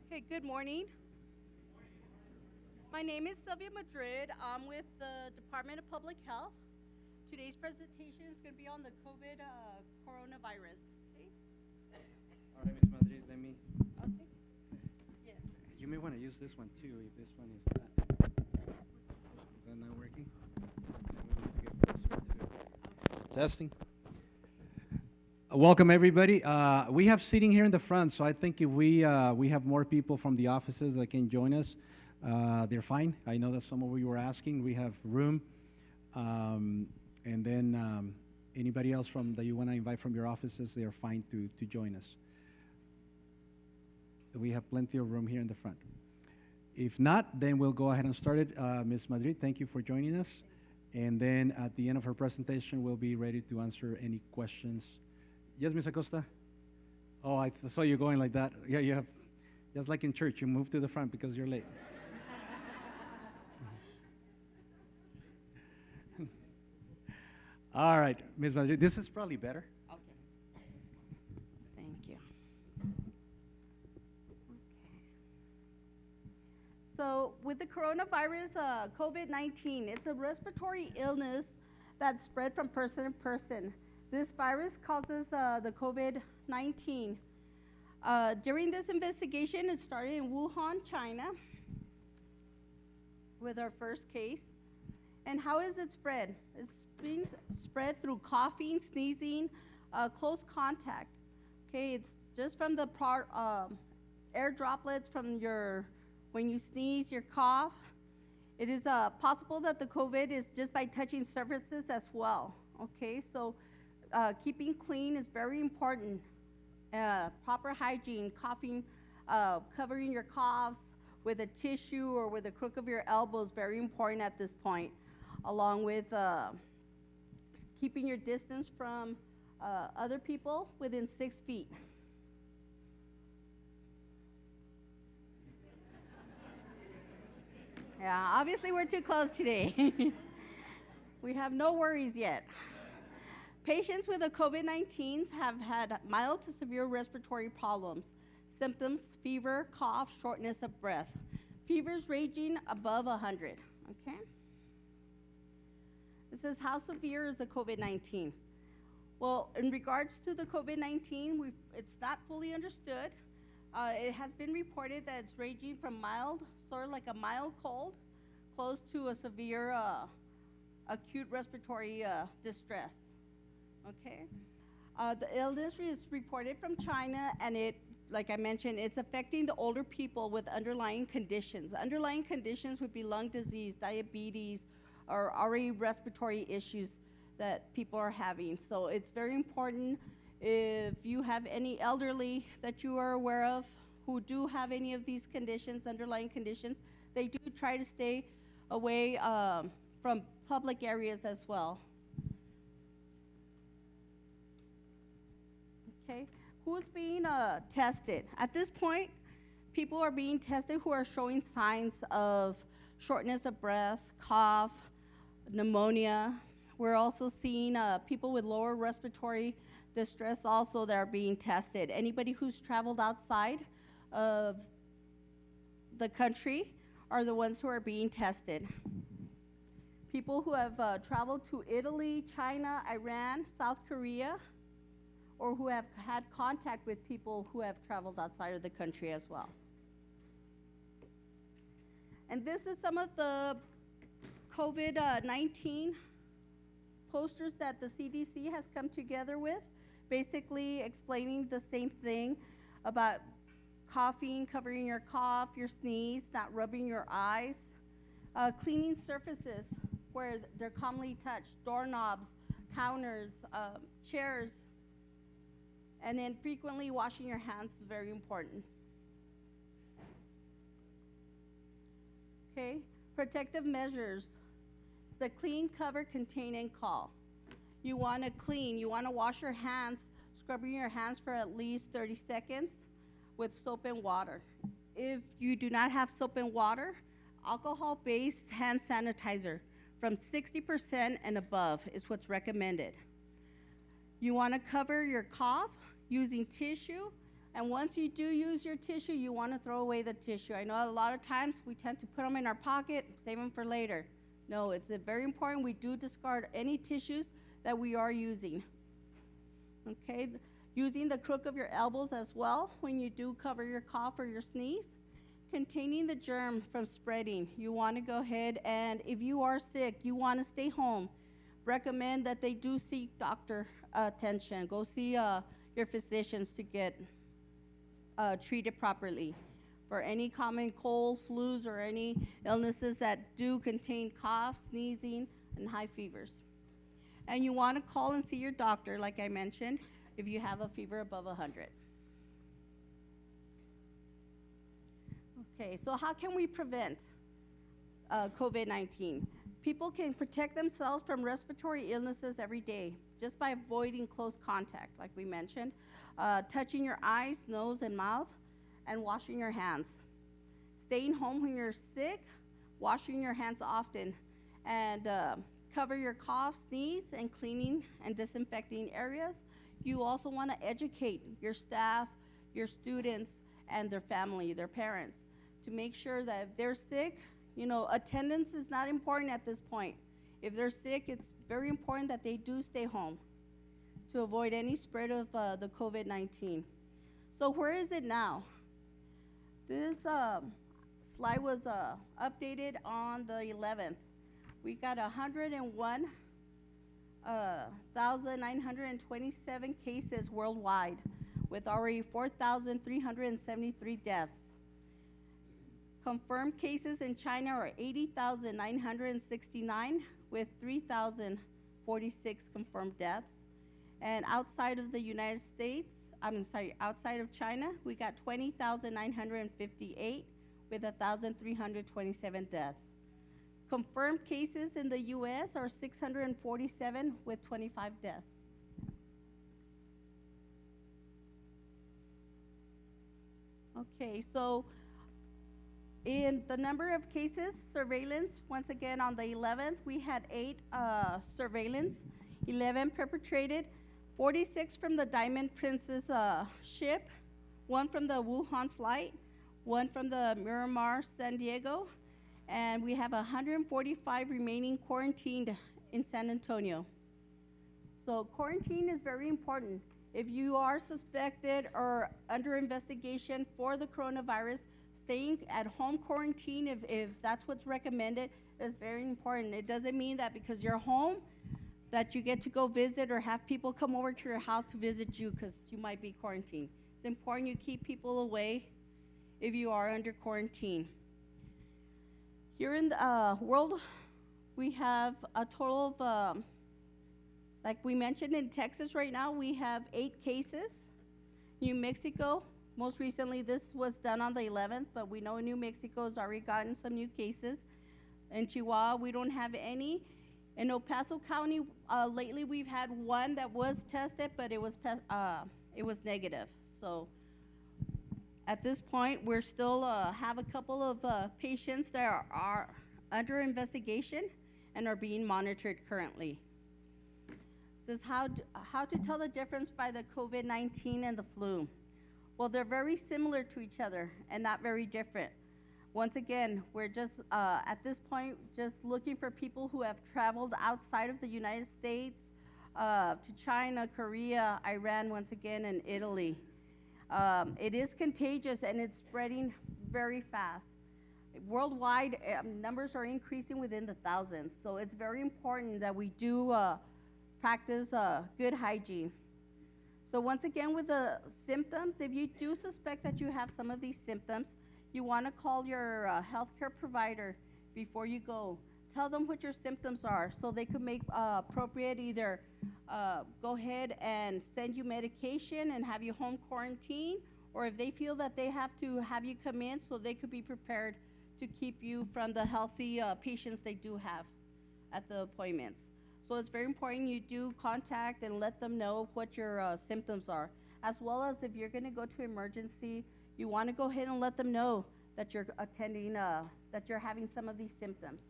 Okay, good morning. My name is Sylvia Madrid. I'm with the Department of Public Health. Today's presentation is going to be on the COVID coronavirus. Okay? All right, Ms. Madrid, let me. Okay. Yes, sir. You may want to use this one too, if this one is that not working? We need to get closer to testing. Welcome, everybody. We have seating here in the front, so I think if we have more people from the offices that can join us, they're fine. I know that some of you were asking. We have room. And then anybody else that you want to invite from your offices, they are fine to join us. We have plenty of room here in the front. If not, then we'll go ahead and start it. Ms. Madrid, thank you for joining us. And then at the end of her presentation, we'll be ready to answer any questions. Yes, Ms. Acosta? Oh, I saw you going like that. Yeah, you have, just like in church, you move to the front because you're late. All right, Ms. Madrid, this is probably better. Okay. Thank you. Okay. So with the coronavirus, COVID-19, it's a respiratory illness that's spread from person to person. This virus causes the COVID-19. During this investigation, it started in Wuhan, China, with our first case. And how is it spread? It's being spread through coughing, sneezing, close contact. Okay, it's just from the air droplets from when you sneeze, your cough. It is possible that the COVID is just by touching surfaces as well. Okay, so keeping clean is very important. Proper hygiene, coughing, covering your coughs with a tissue or with the crook of your elbow is very important at this point, along with keeping your distance from other people within 6 feet. Yeah, obviously we're too close today. We have no worries yet. Patients with the COVID-19 have had mild to severe respiratory problems. Symptoms: fever, cough, shortness of breath. Fevers ranging above 100, okay? It says, how severe is the COVID-19? Well, in regards to the COVID-19, it's not fully understood. It has been reported that it's ranging from mild, sort of like a mild cold, close to a severe acute respiratory distress. Okay, the illness is reported from China, and like I mentioned, it's affecting the older people with underlying conditions. Underlying conditions would be lung disease, diabetes, or already respiratory issues that people are having. So it's very important if you have any elderly that you are aware of who do have any of these conditions, underlying conditions, they do try to stay away from public areas as well. Okay, who's being tested? At this point, people are being tested who are showing signs of shortness of breath, cough, pneumonia. We're also seeing people with lower respiratory distress also that are being tested. Anybody who's traveled outside of the country are the ones who are being tested. People who have traveled to Italy, China, Iran, South Korea, or who have had contact with people who have traveled outside of the country as well. And this is some of the COVID-19 posters that the CDC has come together with, basically explaining the same thing about coughing, covering your cough, your sneeze, not rubbing your eyes, cleaning surfaces where they're commonly touched, doorknobs, counters, chairs, and then frequently washing your hands is very important. Okay, protective measures. It's the clean, cover, contain, and call. You want to clean, you want to wash your hands, scrubbing your hands for at least 30 seconds with soap and water. If you do not have soap and water, alcohol-based hand sanitizer from 60% and above is what's recommended. You want to cover your cough using tissue And once you do use your tissue, you want to throw away the tissue. I know a lot of times we tend to put them in our pocket, save them for later. No, it's very important we do discard any tissues that we are using. Okay, using the crook of your elbows as well when you do cover your cough or your sneeze. Containing the germ from spreading. You want to go ahead and if you are sick, you want to stay home. Recommend that they do seek doctor attention. Go see your physicians to get treated properly for any common cold, flus, or any illnesses that do contain cough, sneezing, and high fevers. And you want to call and see your doctor, like I mentioned, if you have a fever above 100. Okay, so how can we prevent COVID-19? People can protect themselves from respiratory illnesses every day just by avoiding close contact, like we mentioned, touching your eyes, nose, and mouth, and washing your hands. Staying home when you're sick, washing your hands often, and cover your cough, sneeze, and cleaning and disinfecting areas. You also want to educate your staff, your students, and their family, their parents, to make sure that if they're sick, attendance is not important at this point. If they're sick, it's very important that they do stay home to avoid any spread of the COVID-19. So where is it now? This slide was updated on the 11th. We got 101,927 cases worldwide, with already 4,373 deaths. Confirmed cases in China are 80,969, with 3,046 confirmed deaths. And outside of the United States, outside of China, we got 20,958 with 1,327 deaths. Confirmed cases in the US are 647 with 25 deaths. Okay, so in the number of cases, surveillance, once again on the 11th, we had 8 surveillance, 11 perpetrated, 46 from the Diamond Princess ship, 1 from the Wuhan flight, 1 from the Miramar San Diego, and we have 145 remaining quarantined in San Antonio. So quarantine is very important. If you are suspected or under investigation for the coronavirus, staying at home quarantine, if that's what's recommended, is very important. It doesn't mean that because you're home that you get to go visit or have people come over to your house to visit you because you might be quarantined. It's important you keep people away if you are under quarantine. Here in the world, we have a total of, like we mentioned in Texas right now, we have 8 cases. New Mexico, most recently, this was done on the 11th, but we know New Mexico's already gotten some new cases. In Chihuahua, we don't have any. In El Paso County, lately we've had 1 that was tested, but it was negative. So at this point, we're still have a couple of patients that are under investigation and are being monitored currently. This is how to tell the difference by the COVID-19 and the flu. Well, they're very similar to each other and not very different. Once again, we're just, at this point, just looking for people who have traveled outside of the United States to China, Korea, Iran, once again, and Italy. It is contagious and it's spreading very fast. Worldwide, numbers are increasing within the thousands. So it's very important that we do practice good hygiene. So once again, with the symptoms, if you do suspect that you have some of these symptoms, you want to call your healthcare provider before you go. Tell them what your symptoms are so they could make appropriate either go ahead and send you medication and have you home quarantine, or if they feel that they have to have you come in so they could be prepared to keep you from the healthy patients they do have at the appointments. So it's very important you do contact and let them know what your symptoms are, as well as if you're going to go to emergency, you want to go ahead and let them know that you're attending, that you're having some of these symptoms.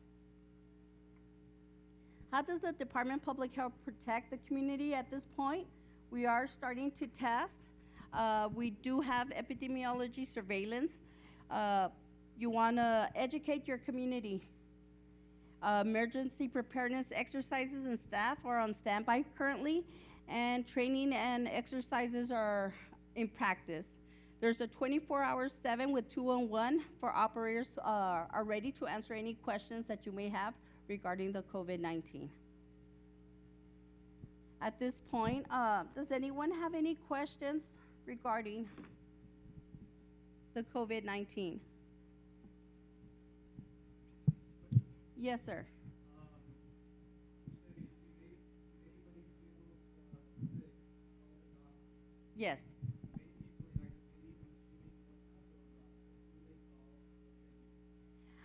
How does the Department of Public Health protect the community at this point? We are starting to test. We do have epidemiology surveillance. You want to educate your community. Emergency preparedness exercises and staff are on standby currently, and training and exercises are in practice. There's a 24-hour 7 with 211 for operators are ready to answer any questions that you may have regarding the COVID-19. At this point, does anyone have any questions regarding the COVID-19? Yes, sir. Yes.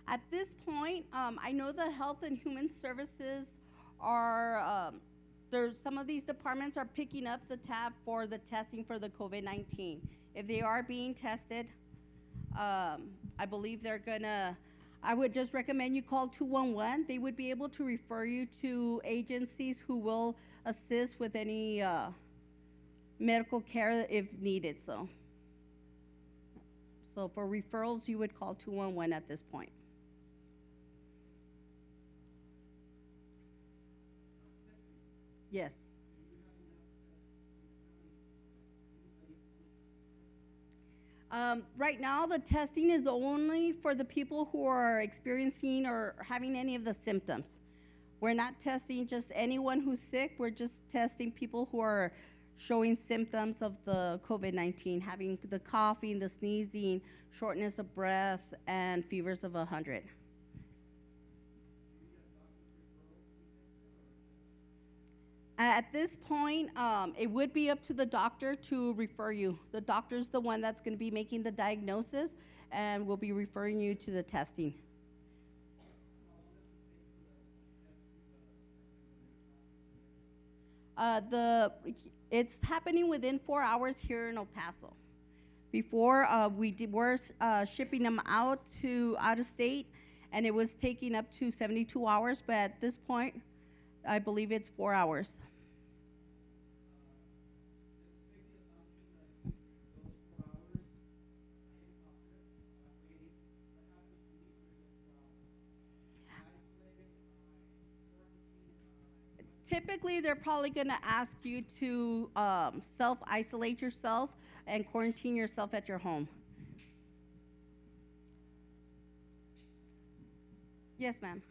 At this point, I know the Health and Human Services are, there's some of these departments are picking up the tab for the testing for the COVID-19. If they are being tested, I believe they're gonna, I would just recommend you call 211. They would be able to refer you to agencies who will assist with any medical care if needed. So for referrals, you would call 211 at this point. Yes. Right now, the testing is only for the people who are experiencing or having any of the symptoms. We're not testing just anyone who's sick. We're just testing people who are showing symptoms of the COVID-19, having the coughing, the sneezing, shortness of breath, and fevers of 100. At this point, it would be up to the doctor to refer you. The doctor's the one that's going to be making the diagnosis and will be referring you to the testing. It's happening within 4 hours here in El Paso. Before, we're shipping them out of state, and it was taking up to 72 hours, but at this point, I believe it's 4 hours. Typically, they're probably going to ask you to self-isolate yourself and quarantine yourself at your home. Yes, ma'am.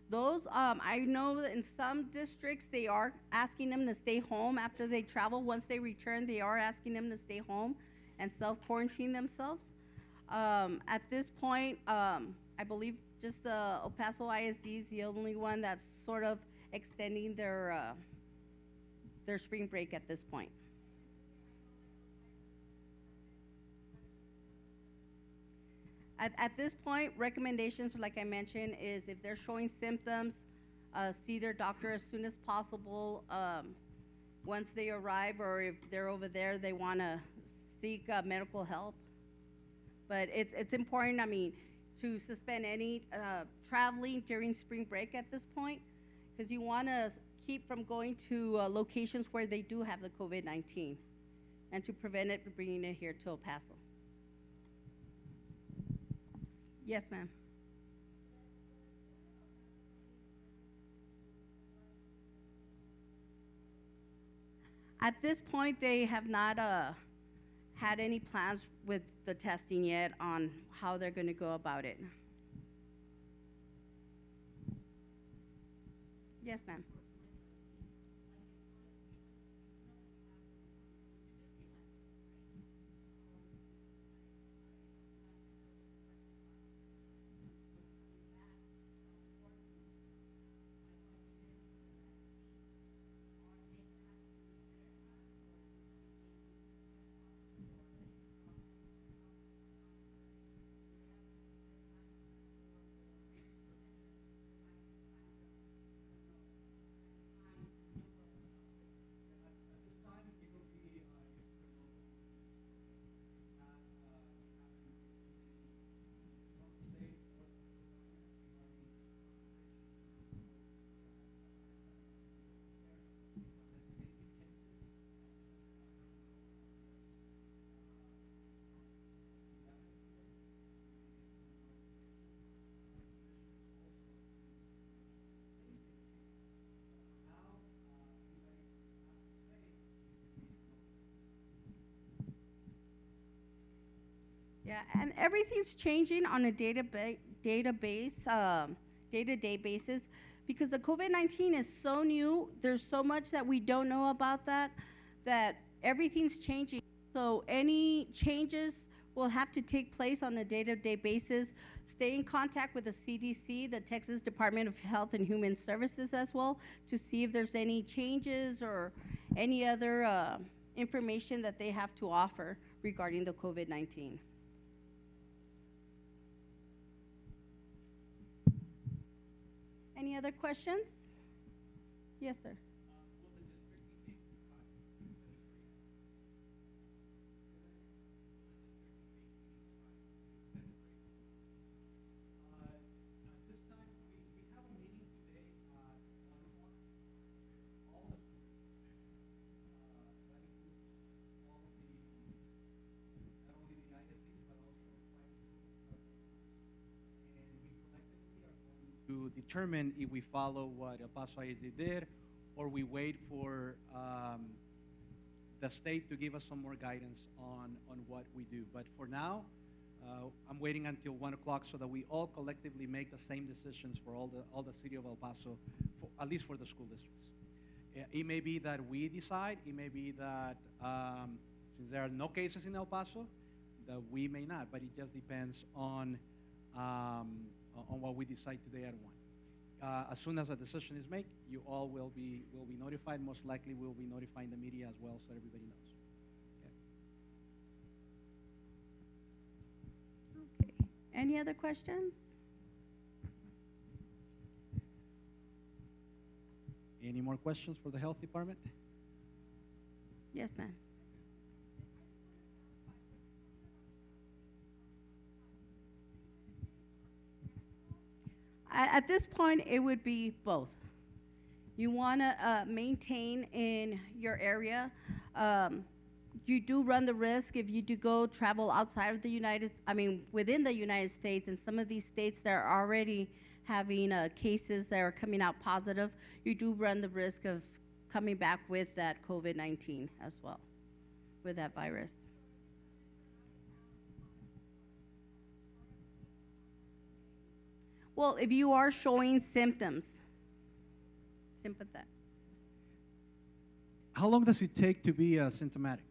Those, I know that in some districts, they are asking them to stay home after they travel. Once they return, they are asking them to stay home and self-quarantine themselves. At this point, I believe just the El Paso ISD is the only one that's sort of extending their spring break at this point. At this point, recommendations, like I mentioned, is if they're showing symptoms, see their doctor as soon as possible. Once they arrive, or if they're over there, they want to seek medical help. But it's important, I mean, to suspend any traveling during spring break at this point, because you want to keep from going to locations where they do have the COVID-19, and to prevent it from bringing it here to El Paso. Yes, ma'am. At this point, they have not had any plans with the testing yet on how they're going to go about it. Yes, ma'am. Yeah, and everything's changing on a day-to-day basis because the COVID-19 is so new. There's so much that we don't know about that everything's changing. So any changes will have to take place on a day-to-day basis. Stay in contact with the CDC, the Texas Department of Health and Human Services as well, to see if there's any changes or any other information that they have to offer regarding the COVID-19. Any other questions? Yes, sir. To determine if we follow what El Paso ISD did, or we wait for the state to give us some more guidance on what we do. But for now, I'm waiting until 1 o'clock so that we all collectively make the same decisions for all the city of El Paso, at least for the school districts. It may be that we decide. It may be that since there are no cases in El Paso, that we may not. But it just depends on what we decide today at 1. As soon as a decision is made, you all will be notified. Most likely, we'll be notifying the media as well, so everybody knows. Okay. Any other questions? Any more questions for the health department? Yes, ma'am. At this point, it would be both. You want to maintain in your area. You do run the risk if you do go travel outside of the within the United States, and some of these states that are already having cases that are coming out positive, you do run the risk of coming back with that COVID-19 as well, with that virus. Well, if you are showing symptoms, How long does it take to be symptomatic?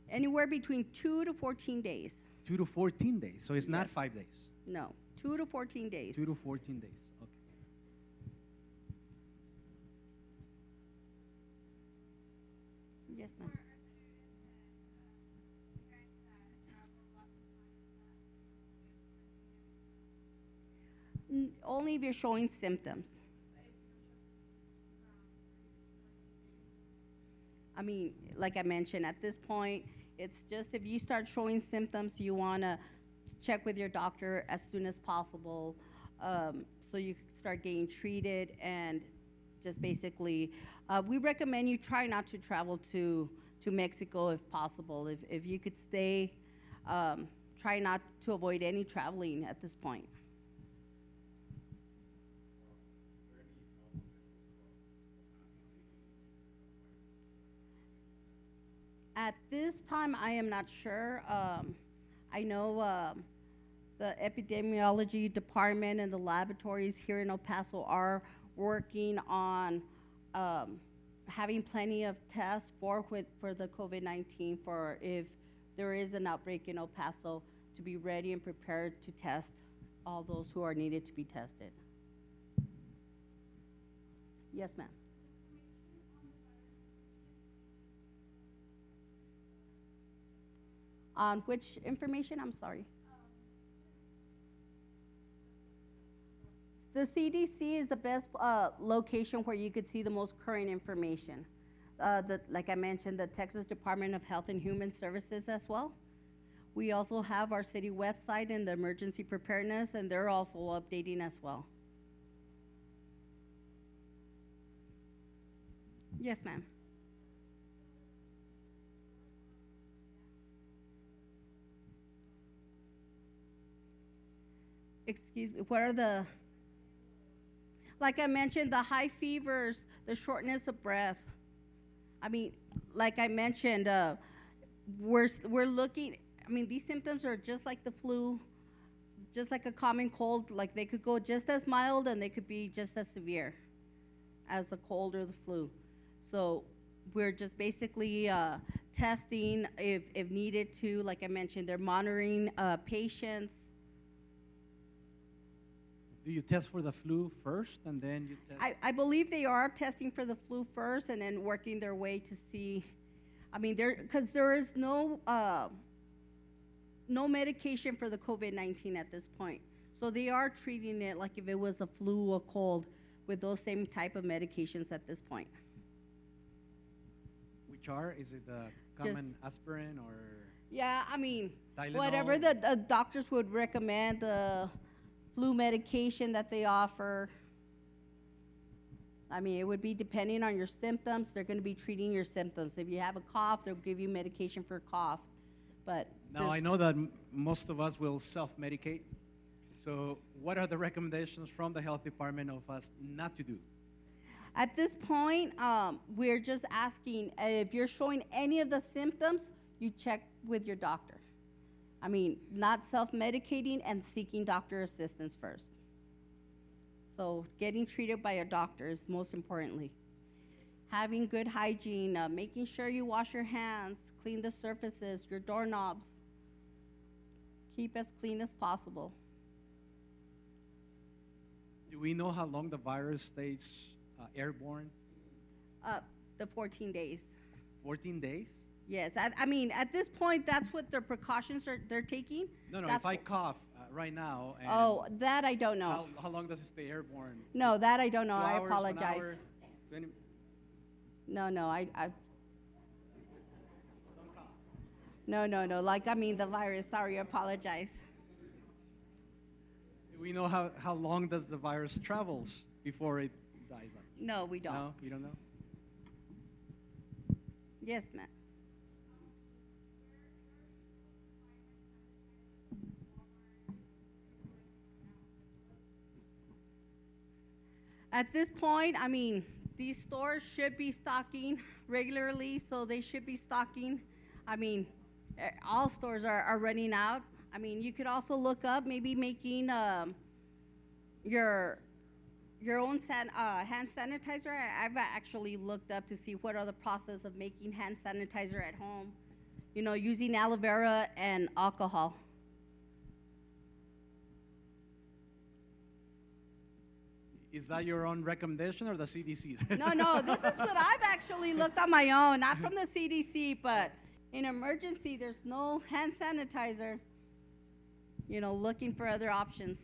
Anywhere between 2 to 14 days. 2 to 14 days. So it's not Yes. 5 days. No, 2 to 14 days. 2 to 14 days. Okay. Yes, ma'am. Only if you're showing symptoms. Like I mentioned, at this point, it's just if you start showing symptoms, you want to check with your doctor as soon as possible, so you can start getting treated. And just basically, we recommend you try not to travel to Mexico if possible. If you could stay, try not to avoid any traveling at this point. At this time, I am not sure. I know the epidemiology department and the laboratories here in El Paso are working on having plenty of tests for the COVID-19, for if there is an outbreak in El Paso, to be ready and prepared to test all those who are needed to be tested. Yes, ma'am. On which information? I'm sorry. The CDC is the best location where you could see the most current information. Like I mentioned, the Texas Department of Health and Human Services as well. We also have our city website and the emergency preparedness, and they're also updating as well. Yes, ma'am. Excuse me, what are like I mentioned, the high fevers, the shortness of breath. Like I mentioned, we're looking, I mean, these symptoms are just like the flu, just like a common cold. Like they could go just as mild and they could be just as severe as the cold or the flu. So we're just basically testing if needed to. Like I mentioned, they're monitoring patients. Do you test for the flu first and then you test? I believe they are testing for the flu first and then working their way to see. I mean, because there is no medication for the COVID-19 at this point. So they are treating it like if it was a flu or cold with those same type of medications at this point. Which are? Is it the common aspirin or? Yeah, I mean, Tylenol? whatever the doctors would recommend, the flu medication that they offer. I mean, it would be depending on your symptoms. They're going to be treating your symptoms. If you have a cough, they'll give you medication for a cough. But now I know that most of us will self-medicate. So what are the recommendations from the health department of us not to do? At this point, we're just asking if you're showing any of the symptoms, you check with your doctor. I mean, not self-medicating and seeking doctor assistance first. So getting treated by a doctor is most importantly. Having good hygiene, making sure you wash your hands, clean the surfaces, your doorknobs. Keep as clean as possible. Do we know how long the virus stays airborne? The 14 days. 14 days? Yes, I mean, at this point, that's what their precautions they're taking. No, That's if I cough right now. And oh, that I don't know. How long does it stay airborne? No, that I don't know. 2 I hours, 1 apologize. hour, 20? No, I Don't cough. no. Like, I mean, the virus. Sorry, I apologize. Do we know how long does the virus travels before it dies out? No, we don't. No, you don't know? Yes, ma'am. At this point, I mean, these stores should be stocking regularly, so they should be stocking. I mean, all stores are running out. I mean, you could also look up maybe making your own hand sanitizer. I've actually looked up to see what are the process of making hand sanitizer at home. You know, using aloe vera and alcohol. Is that your own recommendation or the CDC's? No, this is what I've actually looked on my own, not from the CDC, but in emergency, there's no hand sanitizer. You know, looking for other options.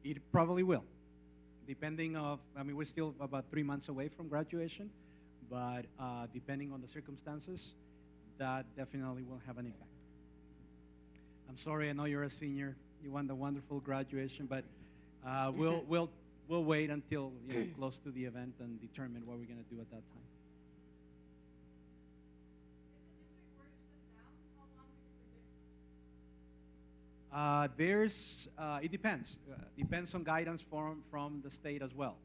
It probably will, depending of, I mean, we're still about 3 months away from graduation, but depending on the circumstances, that definitely will have an impact. I'm sorry, I know you're a senior, you want a wonderful graduation, but we'll wait until close to the event and determine what we're going to do at that time. It depends. Depends on guidance from the state as well.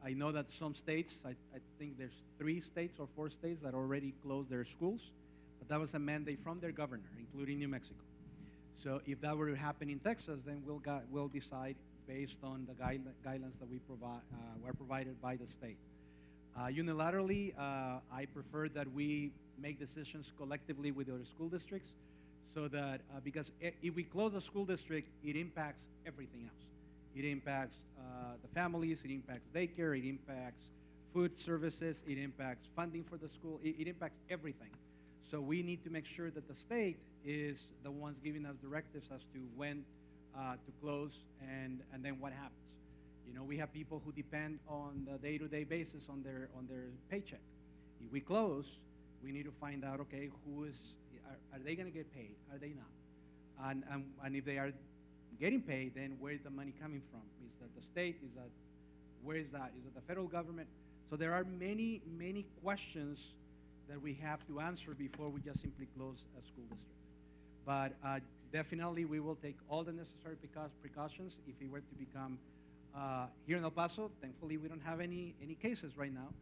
I know that some states, I think there's 3 states or 4 states that already closed their schools, but that was a mandate from their governor, including New Mexico. So if that were to happen in Texas, then we'll decide based on the guidelines that were provided by the state. Unilaterally, I prefer that we make decisions collectively with the other school districts, so that because if we close a school district, it impacts everything else. It impacts the families, it impacts daycare, it impacts food services, it impacts funding for the school, it impacts everything. So we need to make sure that the state is the ones giving us directives as to when to close and then what happens. You know, we have people who depend on the day-to-day basis on their paycheck. If we close, we need to find out, okay, are they going to get paid? Are they not? And if they are getting paid, then where is the money coming from? Is that the state? Where is that? Is it the federal government? So there are many, many questions that we have to answer before we just simply close a school district. But definitely we will take all the necessary precautions if it were to become Here in El Paso, thankfully, we don't have any cases right now.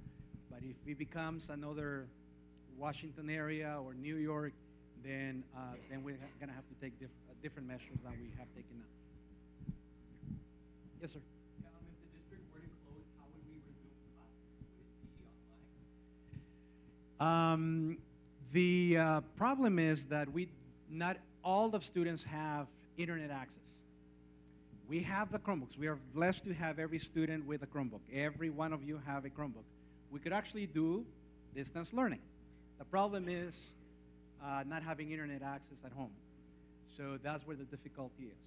But if it becomes another Washington area or New York, then we're going to have to take different measures than we have taken now. Yes, sir. If the district were to close, how would we resume classes? Would it be online? The problem is that not all the students have internet access. We have the Chromebooks. We are blessed to have every student with a Chromebook. Every one of you have a Chromebook. We could actually do distance learning. The problem is not having internet access at home. So that's where the difficulty is.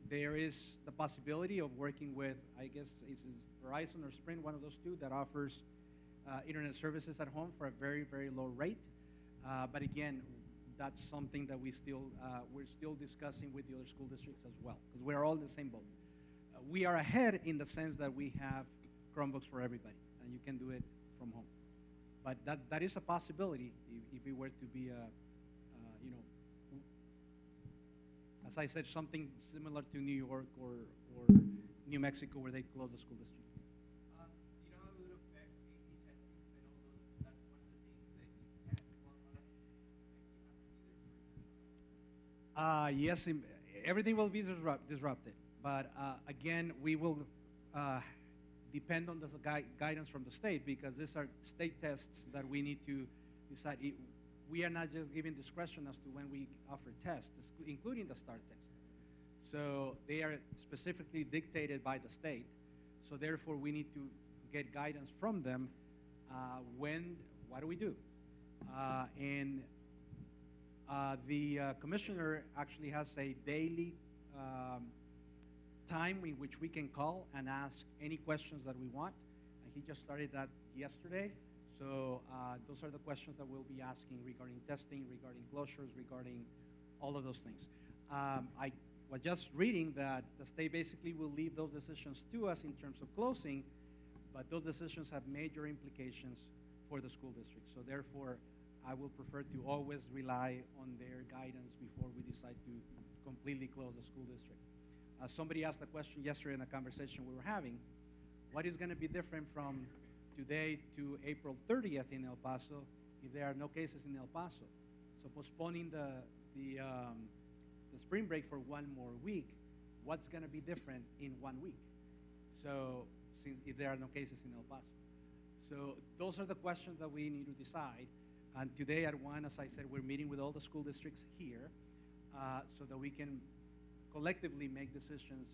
There is the possibility of working with, I guess it's Verizon or Sprint, one of those two, that offers internet services at home for a very, very low rate. But again, that's something that we're still discussing with the other school districts as well, because we're all in the same boat. We are ahead in the sense that we have Chromebooks for everybody, and you can do it from home. But that is a possibility if it were to be as I said, something similar to New York or New Mexico, where they close the school district. Do you know how it would affect AP testing? Because I know that's one of the things that you can't do online. Like you have to be there for Yes, everything will be disrupted. But again, we will depend on the guidance from the state, because these are state tests that we need to decide. We are not just giving discretion as to when we offer tests, including the STAR test. So they are specifically dictated by the state. So therefore, we need to get guidance from them. What do we do? The commissioner actually has a daily time in which we can call and ask any questions that we want. And he just started that yesterday. So those are the questions that we'll be asking regarding testing, regarding closures, regarding all of those things. I was just reading that the state basically will leave those decisions to us in terms of closing, but those decisions have major implications for the school district. So therefore, I will prefer to always rely on their guidance before we decide to completely close the school district. Somebody asked a question yesterday in a conversation we were having. What is going to be different from today to April 30th in El Paso if there are no cases in El Paso? So postponing the spring break for one more week, what's going to be different in 1 week? So if there are no cases in El Paso. So those are the questions that we need to decide. And today at 1, as I said, we're meeting with all the school districts here so that we can collectively make decisions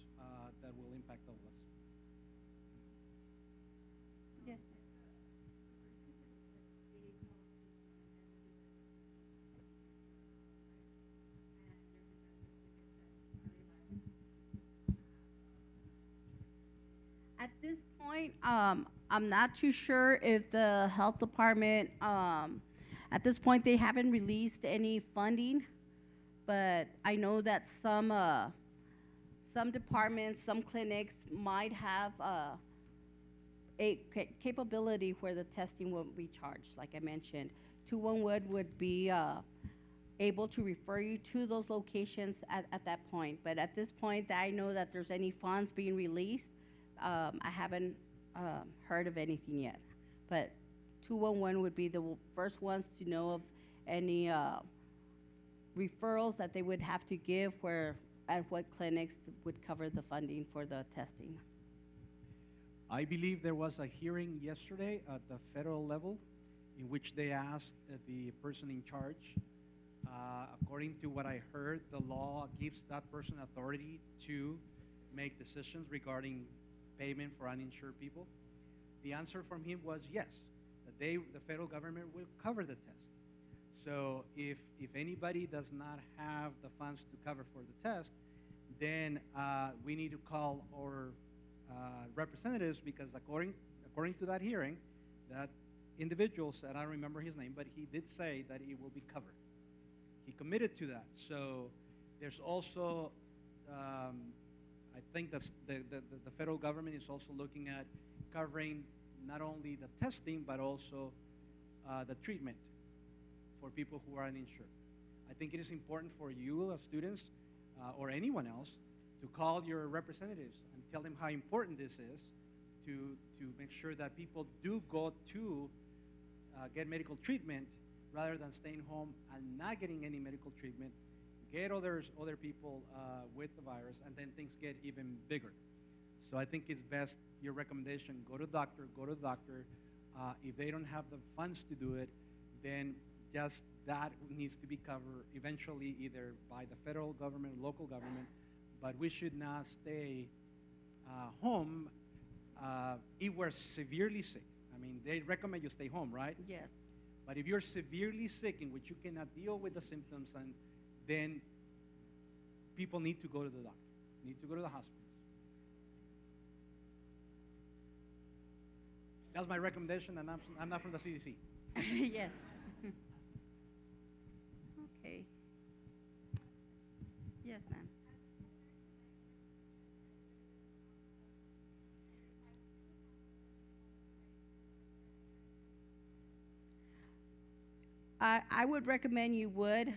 that will impact all of us. Yes. At this point, I'm not too sure if the health department, at this point, they haven't released any funding, but I know that some departments, some clinics might have a capability where the testing won't be charged, like I mentioned. 211 would be able to refer you to those locations at that point. But at this point, that I know that there's any funds being released, I haven't heard of anything yet. But 211 would be the first ones to know of any referrals that they would have to give at what clinics would cover the funding for the testing. I believe there was a hearing yesterday at the federal level in which they asked the person in charge. According to what I heard, the law gives that person authority to make decisions regarding payment for uninsured people. The answer from him was yes, that the federal government will cover the test. So if anybody does not have the funds to cover for the test, then we need to call our representatives, because according to that hearing, that individual said, I don't remember his name, but he did say that it will be covered. He committed to that. So there's also, I think the federal government is also looking at covering not only the testing, but also the treatment for people who are uninsured. I think it is important for you as students or anyone else to call your representatives and tell them how important this is to make sure that people do go to get medical treatment rather than staying home and not getting any medical treatment, get other people with the virus, and then things get even bigger. So I think it's best, your recommendation, go to the doctor. If they don't have the funds to do it, then just that needs to be covered eventually either by the federal government, local government, but we should not stay home if we're severely sick. I mean, they recommend you stay home, right? Yes. But if you're severely sick in which you cannot deal with the symptoms, and then people need to go to the doctor, need to go to the hospital. That's my recommendation, and I'm not from the CDC. Yes. Okay. Yes, ma'am. I would recommend you would.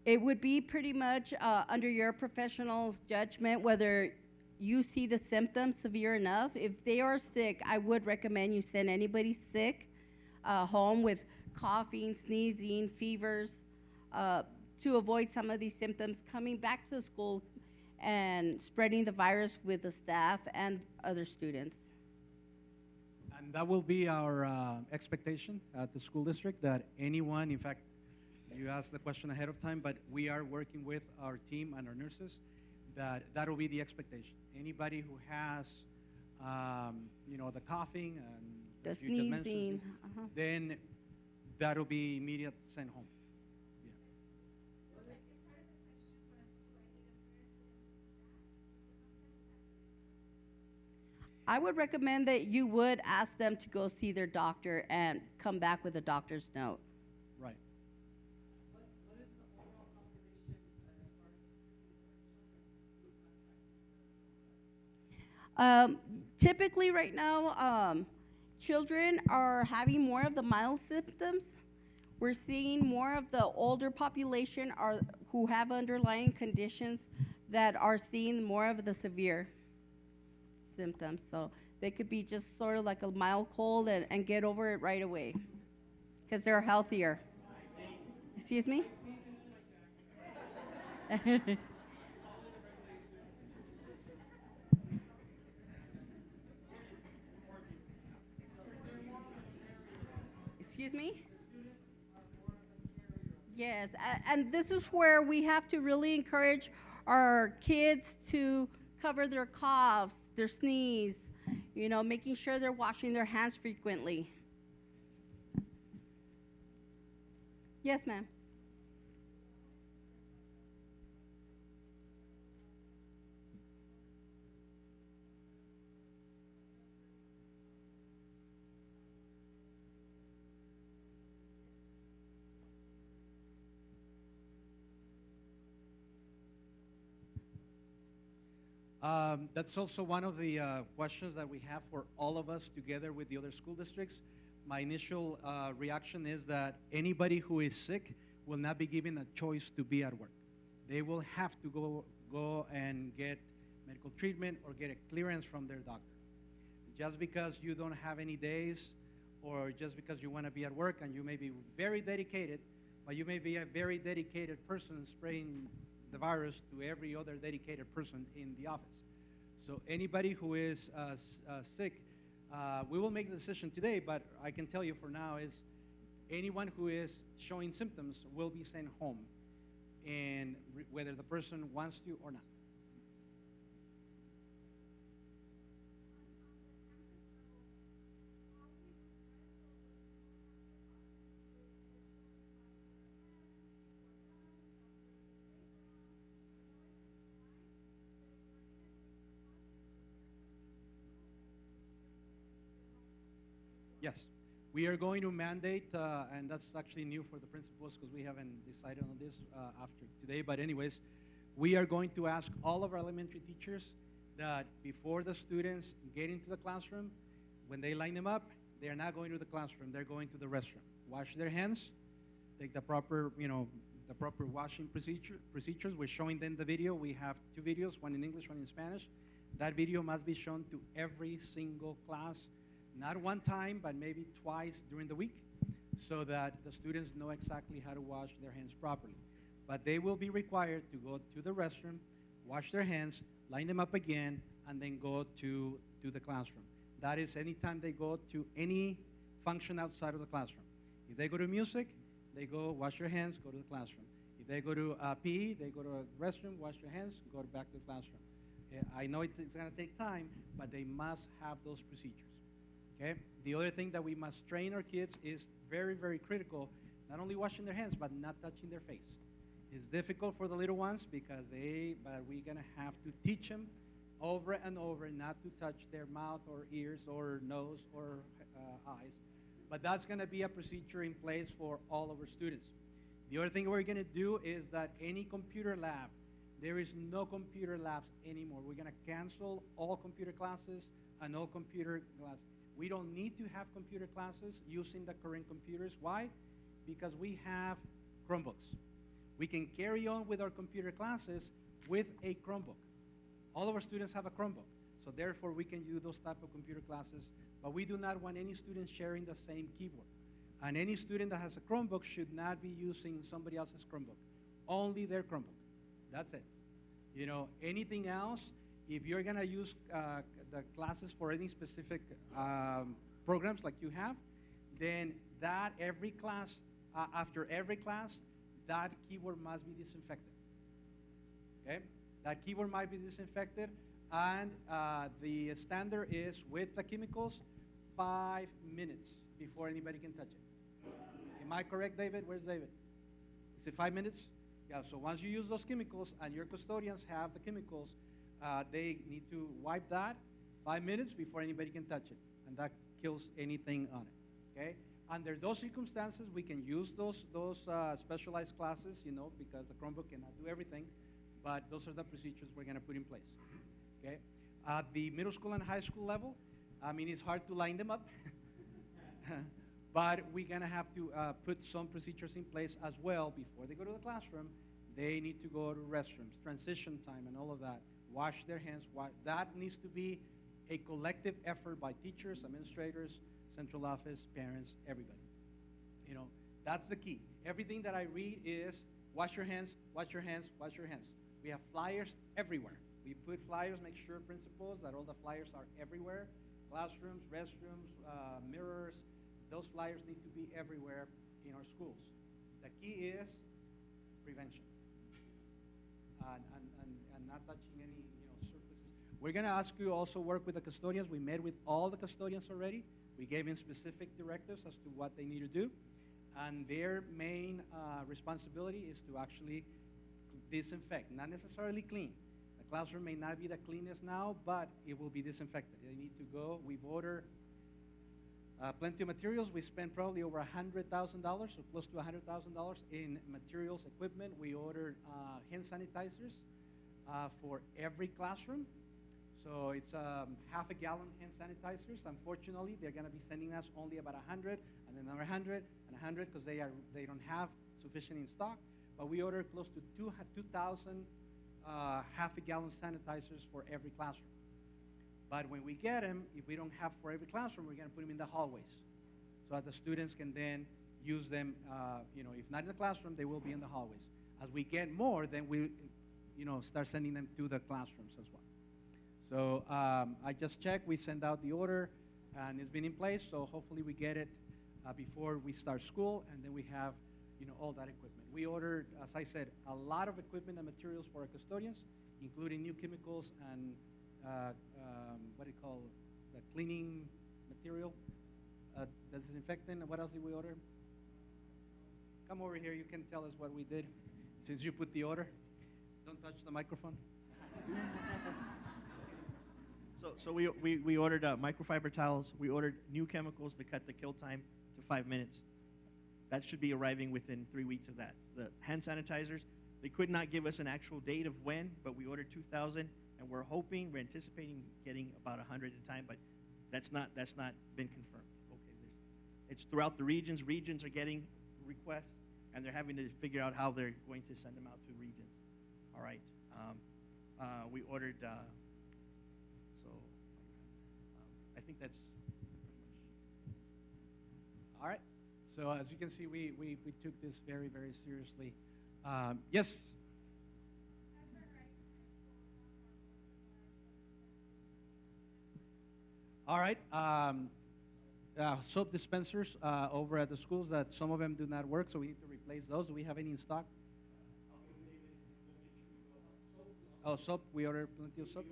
It would be pretty much under your professional judgment whether you see the symptoms severe enough. If they are sick, I would recommend you send anybody sick home with coughing, sneezing, fevers, to avoid some of these symptoms coming back to school and spreading the virus with the staff and other students. And that will be our expectation at the school district, that anyone, in fact, you asked the question ahead of time, but we are working with our team and our nurses, that will be the expectation. Anybody who has, the coughing and The as you just mentioned, sneezing. then that'll be immediate sent home. I would recommend that you would ask them to go see their doctor and come back with a doctor's note. Right. What is the overall population as far as Typically, right now, children are having more of the mild symptoms. We're seeing more of the older population who have underlying conditions that are seeing more of the severe symptoms. So they could be just sort of like a mild cold and get over it right away because they're healthier. Excuse me? Excuse me? Yes, and this is where we have to really encourage our kids to cover their coughs, their sneeze, making sure they're washing their hands frequently. Yes, ma'am. That's also one of the questions that we have for all of us together with the other school districts. My initial reaction is that anybody who is sick will not be given a choice to be at work. They will have to go and get medical treatment or get a clearance from their doctor. Just because you don't have any days, or just because you want to be at work and you may be very dedicated, but you may be a very dedicated person spraying the virus to every other dedicated person in the office. So anybody who is sick, we will make the decision today, but I can tell you for now is anyone who is showing symptoms will be sent home, and whether the person wants to or not. Yes, we are going to mandate, and that's actually new for the principals because we haven't decided on this after today, but anyways, we are going to ask all of our elementary teachers that before the students get into the classroom, when they line them up, they are not going to the classroom, they're going to the restroom. Wash their hands, take the proper, the the proper washing procedures. We're showing them the video. We have 2 videos, one in English, one in Spanish. That video must be shown to every single class, not one time, but maybe twice during the week, so that the students know exactly how to wash their hands properly. But they will be required to go to the restroom, wash their hands, line them up again, and then go to the classroom. That is anytime they go to any function outside of the classroom. If they go to music, they go wash their hands, go to the classroom. If they go to PE, they go to a restroom, wash their hands, go back to the classroom. I know it's going to take time, but they must have those procedures. Okay? The other thing that we must train our kids is very, very critical, not only washing their hands, but not touching their face. It's difficult for the little ones because but we're going to have to teach them over and over not to touch their mouth or ears or nose or eyes. But that's going to be a procedure in place for all of our students. The other thing we're going to do is that any computer lab, there is no computer labs anymore. We're going to cancel all computer classes and all computer classes. We don't need to have computer classes using the current computers. Why? Because we have Chromebooks. We can carry on with our computer classes with a Chromebook. All of our students have a Chromebook. So therefore, we can use those type of computer classes. But we do not want any students sharing the same keyboard. And any student that has a Chromebook should not be using somebody else's Chromebook. Only their Chromebook. That's it. You know, anything else, if you're going to use the classes for any specific programs like you have, then that every class, after every class, that keyboard must be disinfected. Okay? That keyboard might be disinfected, and the standard is with the chemicals, 5 minutes before anybody can touch it. Am I correct, David? Where's David? Is it 5 minutes? Yeah, so once you use those chemicals and your custodians have the chemicals, they need to wipe that 5 minutes before anybody can touch it, and that kills anything on it, okay? Under those circumstances, we can use those specialized classes, you know, because the Chromebook cannot do everything, but those are the procedures we're going to put in place, okay? At the middle school and high school level, I mean, it's hard to line them up, but we're going to have to put some procedures in place as well before they go to the classroom. They need to go to restrooms, transition time, and all of that. Wash their hands. That needs to be a collective effort by teachers, administrators, central office, parents, everybody. You know, that's the key. Everything that I read is wash your hands, wash your hands, wash your hands. We have flyers everywhere. We put flyers, make sure principals that all the flyers are everywhere. Classrooms, restrooms, mirrors. Those flyers need to be everywhere in our schools. The key is prevention and not touching any surfaces. We're going to ask you also work with the custodians. We met with all the custodians already. We gave them specific directives as to what they need to do. And their main responsibility is to actually disinfect, not necessarily clean. The classroom may not be the cleanest now, but it will be disinfected. They need to go. We've ordered plenty of materials. We spent probably over $100,000, or close to $100,000 in materials, equipment. We ordered hand sanitizers for every classroom. So it's half a gallon hand sanitizers. Unfortunately, they're going to be sending us only about 100, and then another 100, and 100 because they don't have sufficient in stock. But we ordered close to 2,000 half a gallon sanitizers for every classroom. But when we get them, if we don't have for every classroom, we're going to put them in the hallways so that the students can then use them. If not in the classroom, they will be in the hallways. As we get more, then we, start sending them to the classrooms as well. So I just checked. We sent out the order, and it's been in place. So hopefully we get it before we start school, and then we have, all that equipment. We ordered, as I said, a lot of equipment and materials for our custodians, including new chemicals and what do you call the cleaning material, disinfectant. What else did we order? Come over here. You can tell us what we did since you put the order. Don't touch the microphone. So we ordered microfiber towels. We ordered new chemicals to cut the kill time to 5 minutes. That should be arriving within 3 weeks of that. The hand sanitizers, they could not give us an actual date of when, but we ordered 2,000, and we're anticipating getting about 100 at a time, but that's not been confirmed. Okay, it's throughout the regions. Regions are getting requests. and they're having to figure out how they're going to send them out to regions. All right. We ordered, I think that's All right. So as you can see, we took this very, very seriously. Yes? All right. Soap dispensers over at the schools, that some of them do not work, so we need to replace those. Do we have any in stock? Oh, soap. We ordered plenty of soap.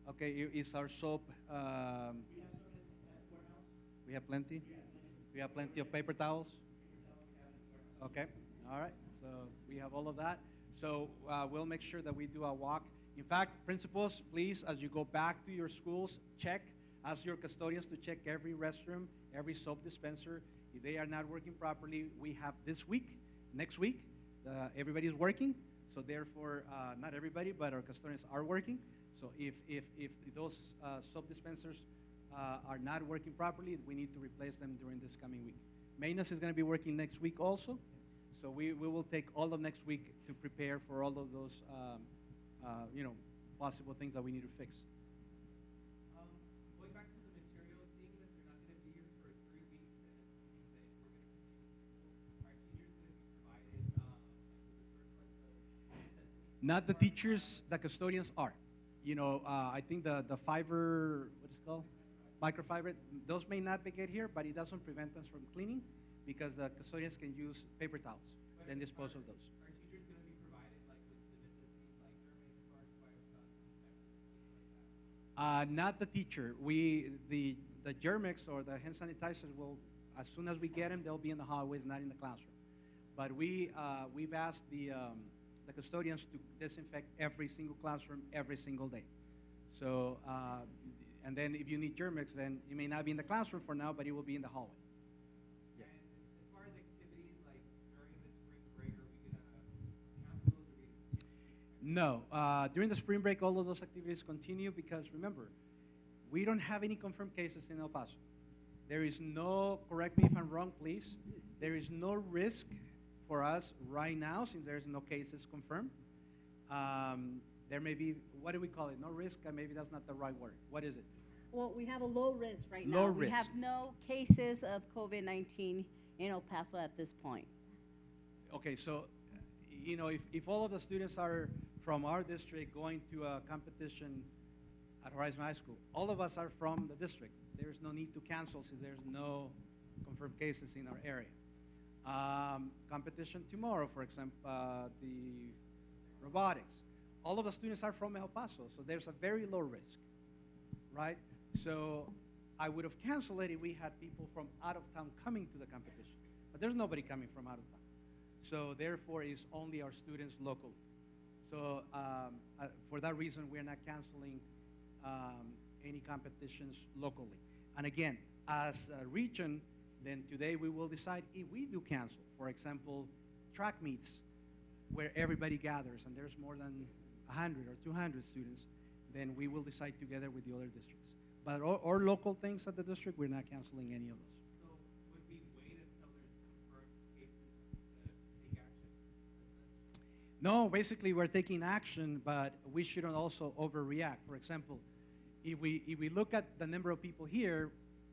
Okay, is our soap? We have plenty. We have plenty of paper towels. Okay. All right. So we have all of that. So we'll make sure that we do a walk. In fact, principals, please, as you go back to your schools, ask your custodians to check every restroom, every soap dispenser. If they are not working properly, we have this week, next week, everybody's working. So therefore, not everybody, but our custodians are working. So if those soap dispensers are not working properly, we need to replace them during this coming week. Maintenance is going to be working next week also. So we will take all of next week to prepare for all of those possible things that we need to fix. Going back to the materials, seeing that they're not going to be here for 3 weeks, and it's something that we're going to continue to school, our teachers going to be provided with a surplus of necessities? Not the teachers, the custodians are. I think the fiber, what is it called? Microfiber, those may not get here, but it doesn't prevent us from cleaning because the custodians can use paper towels and dispose of those. Are teachers going to be provided like with the necessities like Germany cards, Biosan, things like that? Not the teacher. The Germex or the hand sanitizers will, as soon as we get them, they'll be in the hallways, not in the classroom. But we've asked the custodians to disinfect every single classroom every single day. So, and then if you need Germex, then it may not be in the classroom for now, but it will be in the hallway. Yeah. And as far as activities like during the spring break, are we going to cancel those or we continue? No. During the spring break, all of those activities continue because remember, we don't have any confirmed cases in El Paso. There is no, correct me if I'm wrong, please, there is no risk for us right now since there's no cases confirmed. There may be, what do we call it? No risk? Maybe that's not the right word. What is it? Well, we have a low risk right Low now. risk. We have no cases of COVID-19 in El Paso at this point. Okay, so, if all of the students are from our district going to a competition at Horizon High School, all of us are from the district. There's no need to cancel since there's no confirmed cases in our area. Competition tomorrow, for example, the robotics. All of the students are from El Paso, so there's a very low risk, right? So I would have canceled it if we had people from out of town coming to the competition. But there's nobody coming from out of town. So therefore, it's only our students locally. So for that reason, we're not canceling any competitions locally. And again, as a region, then today we will decide if we do cancel. For example, track meets where everybody gathers and there's more than 100 or 200 students, then we will decide together with the other districts. But or local things at the district, we're not canceling any of those. So would we wait until there's confirmed cases to take action? No, basically we're taking action, but we shouldn't also overreact. For example, if we look at the number of people here,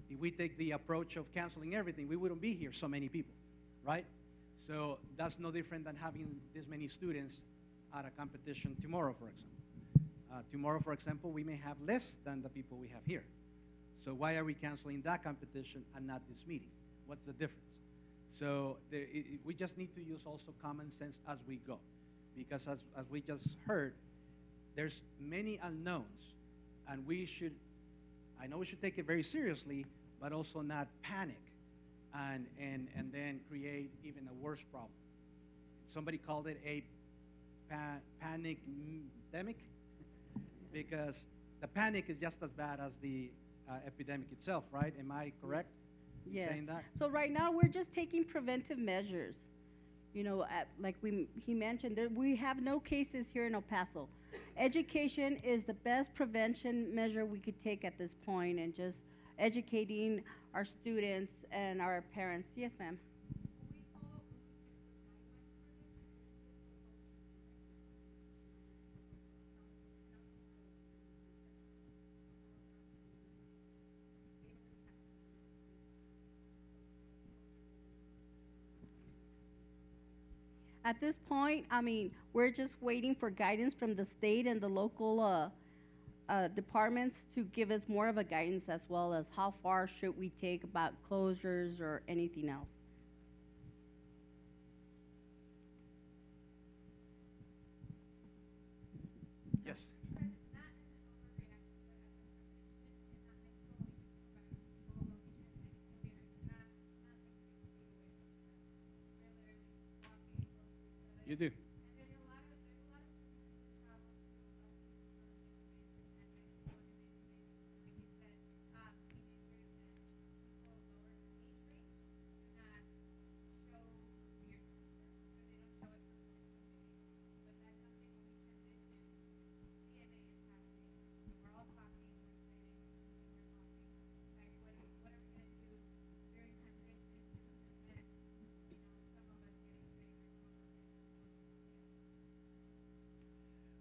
if we take the approach of canceling everything, we wouldn't be here so many people, right? So that's no different than having this many students at a competition tomorrow, for example. Tomorrow, for example, we may have less than the people we have here. So why are we canceling that competition and not this meeting? What's the difference? So we just need to use also common sense as we go. Because as we just heard, there's many unknowns. And I know we should take it very seriously, but also not panic and then create even a worse problem. Somebody called it a panic-demic because the panic is just as bad as the epidemic itself, right? Am I correct in Yes. saying that? So right now, we're just taking preventive measures. Like he mentioned, we have no cases here in El Paso. Education is the best prevention measure we could take at this point, and just educating our students and our parents. Yes, ma'am. We At this point, I mean, we're just waiting for guidance from the state and the local departments to give us more of a guidance as well as how far should we take about closures or anything else. Yes. You do.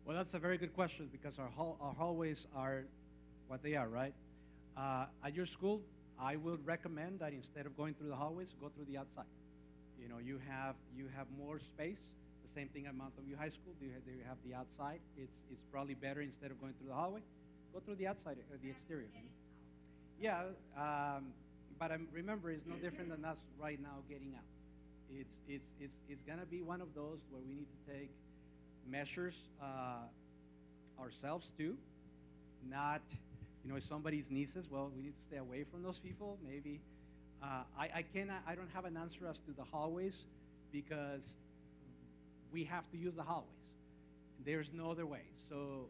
Well, that's a very good question because our hallways are what they are, right? At your school, I would recommend that instead of going through the hallways, go through the outside. You know, you have more space. The same thing at Mountain View High School. They have the outside. It's probably better instead of going through the hallway, go through the outside, the exterior. Yeah, but remember, it's no different than us right now getting out. It's gonna be one of those where we need to take measures ourselves too, not, you know, if somebody sneezes, well, we need to stay away from those people. Maybe I don't have an answer as to the hallways because we have to use the hallways. There's no other way. So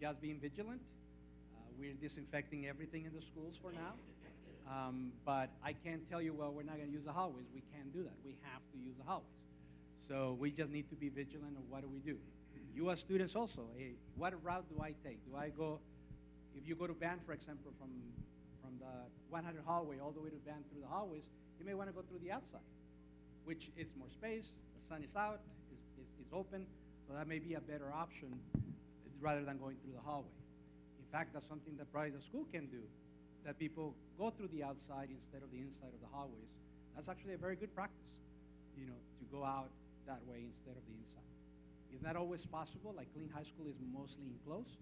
just being vigilant. We're disinfecting everything in the schools for now. But I can't tell you, well, we're not going to use the hallways. We can't do that. We have to use the hallways. So we just need to be vigilant of what do we do. You as students also, hey, what route do I take? Do I go, if you go to band, for example, from the 100 hallway all the way to band through the hallways, you may want to go through the outside, which is more space, the sun is out, it's open, so that may be a better option rather than going through the hallway. In fact, that's something that probably the school can do, that people go through the outside instead of the inside of the hallways. That's actually a very good practice, you know, to go out that way instead of the inside. It's not always possible, like Clint High School is mostly enclosed,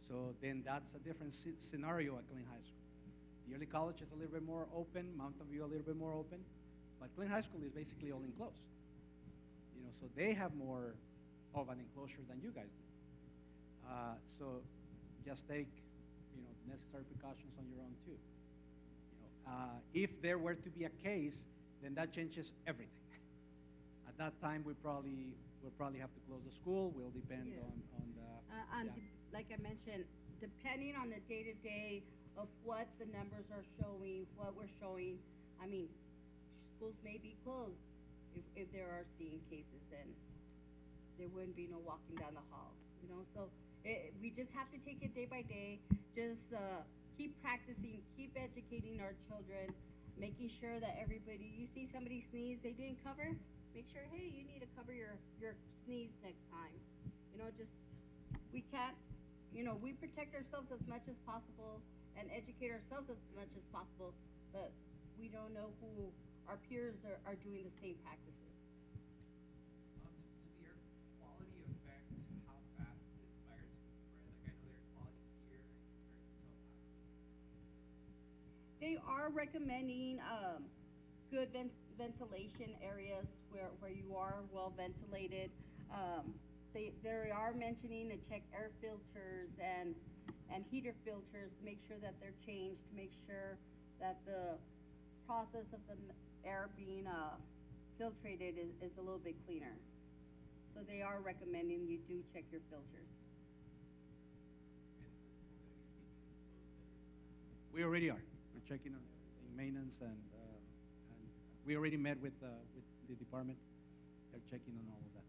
so then that's a different scenario at Clint High School. The early college is a little bit more open, Mountain View a little bit more open, but Clint High School is basically all enclosed. You know, so they have more of an enclosure than you guys do. So just take, you know, necessary precautions on your own too. You know, if there were to be a case, then that changes everything. At that time, we'll probably have to close the school. Will depend Yes. on the. Yeah. Like I mentioned, depending on the day-to-day of what the numbers are showing, what we're showing, I mean, schools may be closed if there are seeing cases, and there wouldn't be no walking down the hall, you know. So we just have to take it day by day. Just keep practicing, keep educating our children, making sure that everybody, you see somebody sneeze, they didn't cover, make sure, hey, you need to cover your sneeze next time. You know, just, we can't, you know, we protect ourselves as much as possible and educate ourselves as much as possible, but we don't know who our peers are doing the same practices. Does the air quality affect how fast this virus can spread? Like, I know the air quality here in comparison to how fast. They are recommending good ventilation areas where you are well ventilated. They are mentioning to check air filters and heater filters to make sure that they're changed, to make sure that the process of the air being filtrated is a little bit cleaner. So they are recommending you do check your filters. We already are. We're checking on maintenance, and we already met with the department. They're checking on all of that.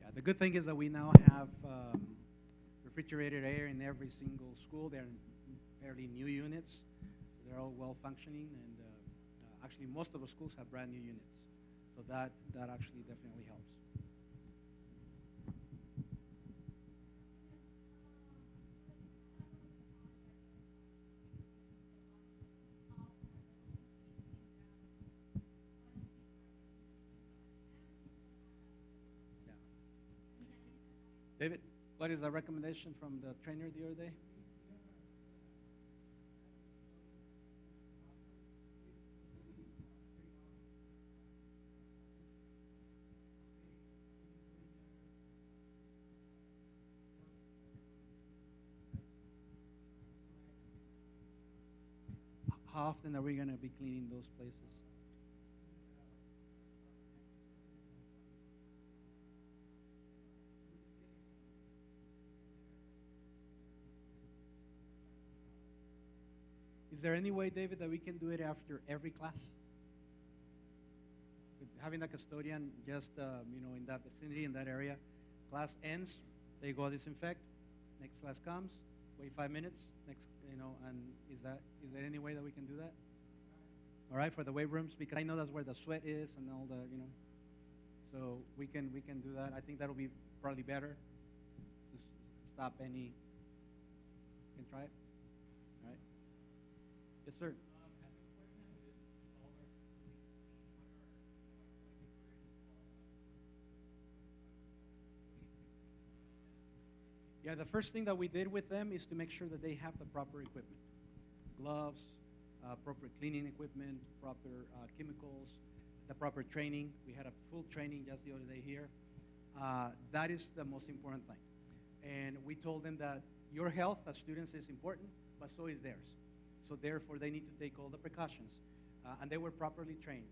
Yeah, the good thing is that we now have refrigerated air in every single school. They're fairly new units, so they're all well functioning, and actually most of the schools have brand new units. So that actually definitely helps. David, what is the recommendation from the trainer the other day? How often are we going to be cleaning those places? Is there any way, David, that we can do it after every class? Having a custodian just, in that vicinity, in that area. Class ends, they go disinfect. Next class comes, wait 5 minutes. Next, and is there any way that we can do that? All right, for the weight rooms, because I know that's where the sweat is and all the, So we can do that. I think that'll be probably better to stop any. You can try it. All right. Yes, sir. Yeah, the first thing that we did with them is to make sure that they have the proper equipment. Gloves, proper cleaning equipment, proper chemicals, the proper training. We had a full training just the other day here. That is the most important thing. And we told them that your health as students is important, but so is theirs. So therefore, they need to take all the precautions. And they were properly trained.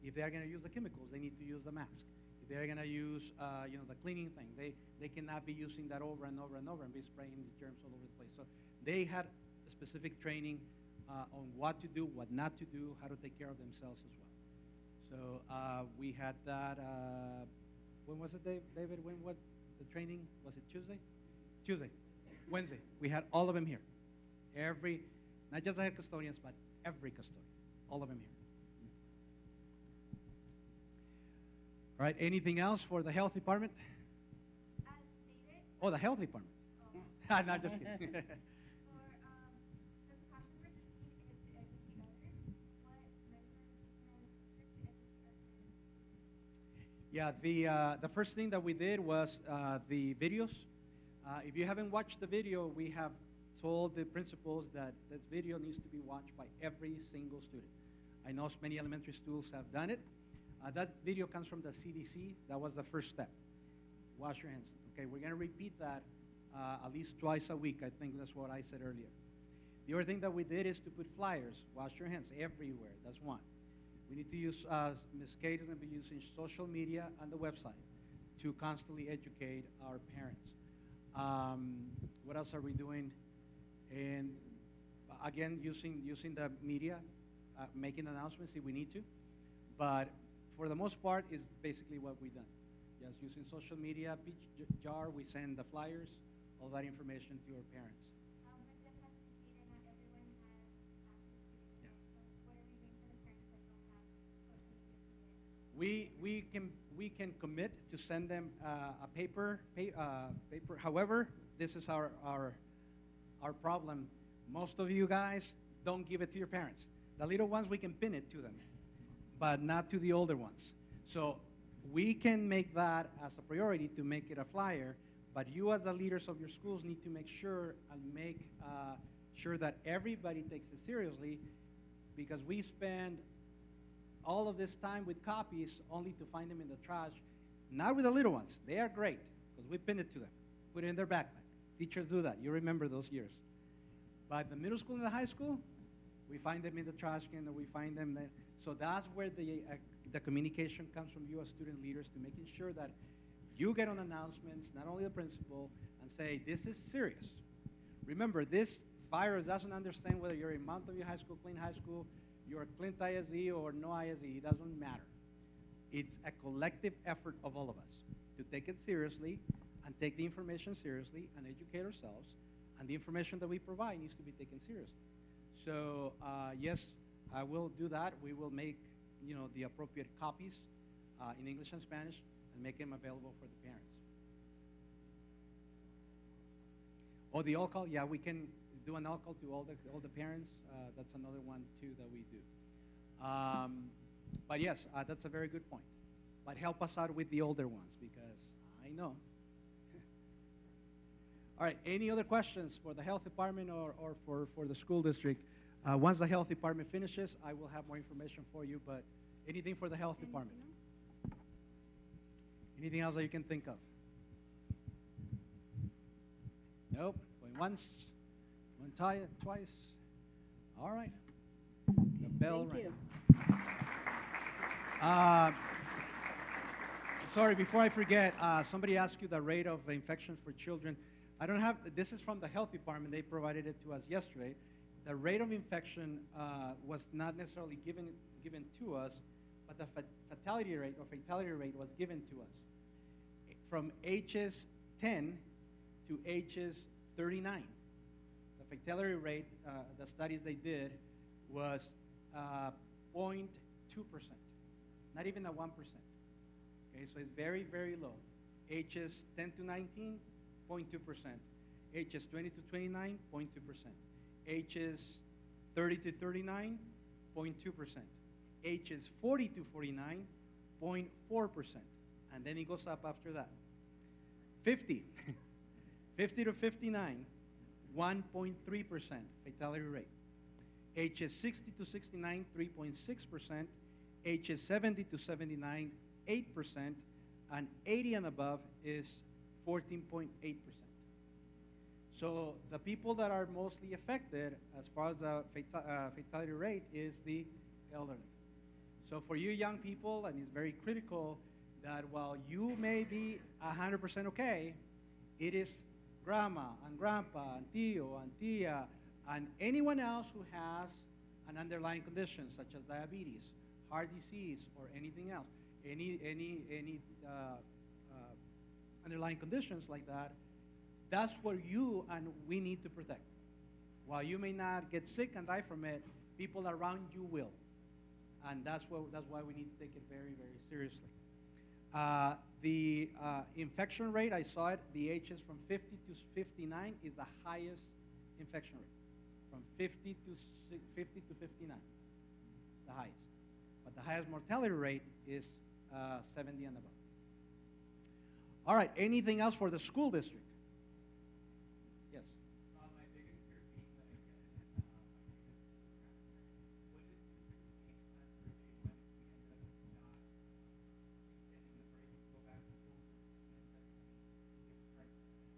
If they are going to use the chemicals, they need to use the mask. They're going to use, the cleaning thing. They cannot be using that over and over and over and be spraying the germs all over the place. So they had a specific training on what to do, what not to do, how to take care of themselves as well. So we had that, when was it, David? When was the training? Was it Tuesday? Tuesday. Wednesday. We had all of them here. Not just the head custodians, but every custodian. All of them here. All right, anything else for the health department? As stated. Oh, the health department. Oh. No, just kidding. For the precautions we're taking is to educate others. What measures are we taking to educate our parents? Yeah, the first thing that we did was the videos. If you haven't watched the video, we have told the principals that this video needs to be watched by every single student. I know many elementary schools have done it. That video comes from the CDC. That was the first step. Wash your hands. Okay, we're going to repeat that at least twice a week. I think that's what I said earlier. The other thing that we did is to put flyers. Wash your hands everywhere. That's one. We need to use, Ms. Kate is going to be using social media and the website to constantly educate our parents. What else are we doing? And again, using the media, making announcements if we need to. But for the most part, is basically what we've done. Just using social media, jar, we send the flyers, all that information to our parents. But just as we stated, not everyone has access to it. So what are we doing for the parents that don't have social media? We can commit to send them a paper. However, this is our problem. Most of you guys don't give it to your parents. The little ones, we can pin it to them, but not to the older ones. So we can make that as a priority to make it a flyer, but you as the leaders of your schools need to make sure and make sure that everybody takes it seriously, because we spend all of this time with copies only to find them in the trash. Not with the little ones. They are great because we pin it to them, put it in their backpack. Teachers do that. You remember those years. But the middle school and the high school, we find them in the trash can, or we find them there. So that's where the communication comes from you as student leaders, to making sure that you get on announcements, not only the principal, and say, this is serious. Remember, this virus doesn't understand whether you're in Mountain View High School, Clint High School, you're Clint ISD or no ISD, it doesn't matter. It's a collective effort of all of us to take it seriously and take the information seriously and educate ourselves, and the information that we provide needs to be taken seriously. So yes, I will do that. We will make the appropriate copies in English and Spanish and make them available for the parents. Oh, the all-call, yeah, we can do an all-call to all the parents. That's another one too that we do. But yes, that's a very good point. But help us out with the older ones, because I know All right, any other questions for the health department or for the school district? Once the health department finishes, I will have more information for you, but anything for the health department? Anything else that you can think of? Nope, going once, going twice. All right, the bell Thank rang. Sorry, before I forget, somebody asked you the rate of infection for children. I don't have, this is from the health department. They provided it to us yesterday. The rate of infection was not necessarily given to us, but the fatality rate was given to us. From ages 10 to ages 39. The fatality rate, the studies they did, was 0.2%, not even a 1%. Okay, so it's very, very low. Ages 10 to 19, 0.2%. Ages 20 to 29, 0.2%. Ages 30 to 39, 0.2%. Ages 40 to 49, 0.4%. And then it goes up after that. 50 to 59, 1.3% fatality rate. Ages 60 to 69, 3.6%. Ages 70 to 79, 8%. And 80 and above is 14.8%. So the people that are mostly affected as far as the fatality rate is the elderly. So for you young people, and it's very critical that while you may be 100% okay, it is grandma and grandpa and tío and tía and anyone else who has an underlying condition such as diabetes, heart disease, or anything else, any underlying conditions like that, that's where you and we need to protect. While you may not get sick and die from it, people around you will. And that's why we need to take it very, very seriously. The infection rate, I saw it, the ages from 50 to 59 is the highest infection rate. From 50 to 59, the highest. But the highest mortality rate is 70 and above. All right, anything else for the school district? Yes. My biggest fear being that I get what is the game plan for day one if we end up not extending the break and go back to school?